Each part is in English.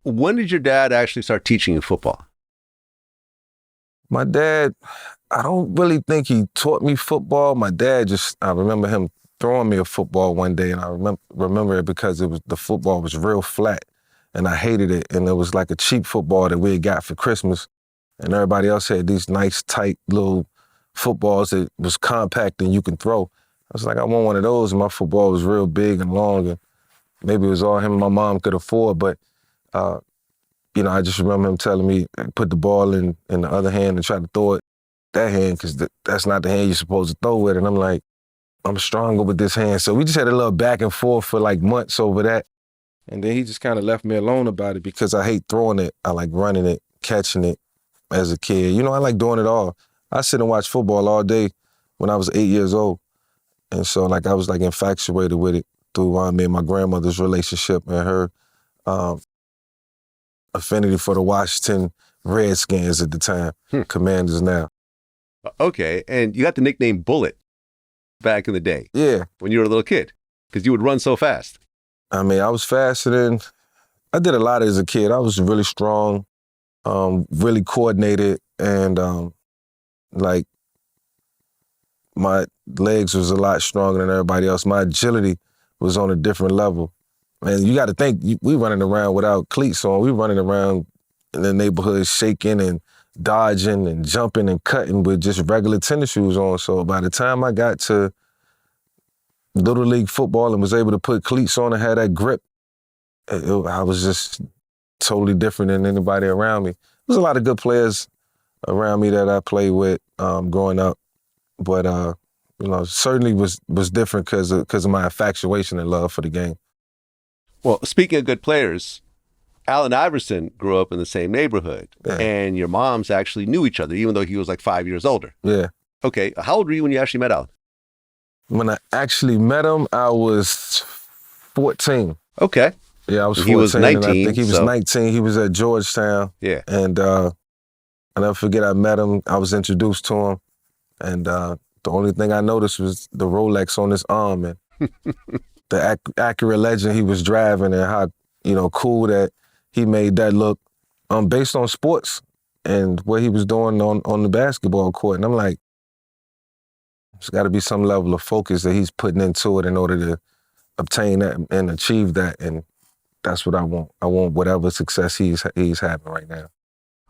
When did your dad actually start teaching you football? My dad, I don't really think he taught me football. My dad I remember him throwing me a football one day, and I remember it because the football was real flat, and I hated it. And it was like a cheap football that we had got for Christmas, and everybody else had these nice, tight little footballs that was compact and you can throw. I was like, I want one of those, and my football was real big and long, and maybe it was all him and my mom could afford, but I just remember him telling me, put the ball in the other hand and try to throw it that hand because that's not the hand you're supposed to throw with. And I'm like, I'm stronger with this hand. So we just had a little back and forth for like months over that. And then he just kind of left me alone about it because I hate throwing it. I like running it, catching it as a kid. I like doing it all. I sit and watch football all day when I was 8 years old. And so I was infatuated with it through me and my grandmother's relationship and her affinity for the Washington Redskins at the time, Commanders now. Okay, and you got the nickname Bullet back in the day. Yeah. When you were a little kid, because you would run so fast. I was faster than, I did a lot as a kid. I was really strong, really coordinated, and my legs was a lot stronger than everybody else. My agility was on a different level. And you got to think, we running around without cleats on. We running around in the neighborhood shaking and dodging and jumping and cutting with just regular tennis shoes on. So by the time I got to Little League football and was able to put cleats on and had that grip, I was just totally different than anybody around me. There's a lot of good players around me that I played with growing up, but certainly was different because of my infatuation and love for the game. Well, speaking of good players, Allen Iverson grew up in the same neighborhood, and your moms actually knew each other, even though he was like 5 years older. Yeah. Okay, how old were you when you actually met Allen? When I actually met him, I was 14. Okay. Yeah, I was 14. He was 19. And I think he was 19. He was at Georgetown. Yeah. And I'll never forget, I met him. I was introduced to him. And the only thing I noticed was the Rolex on his arm and the Acura Legend he was driving and how, cool that he made that look based on sports and what he was doing on the basketball court. And I'm like, there's got to be some level of focus that he's putting into it in order to obtain that and achieve that. And that's what I want. I want whatever success he's having right now.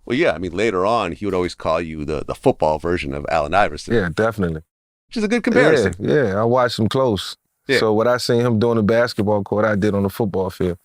Well, yeah, later on, he would always call you the football version of Allen Iverson. Yeah, definitely. Which is a good comparison. Yeah, I watched him close. Yeah. So what I seen him doing in the basketball court, I did on the football field.